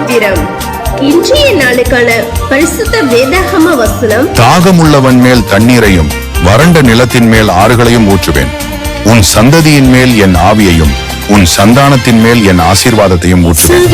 ஸ்தோத்திரம். இன்றைய நாளுக்கான பரிசுத்த வேதாகம வசனம், தாகமுள்ளவன் மேல் தண்ணீரையும் வறண்ட நிலத்தின் மேல் ஆறுகளையும் ஊற்றுவேன். உன் சந்ததியின் மேல் என் ஆவியையும் உன் சந்தானத்தின் மேல் என் ஆசீர்வாதத்தையும் ஊற்றுவேன்.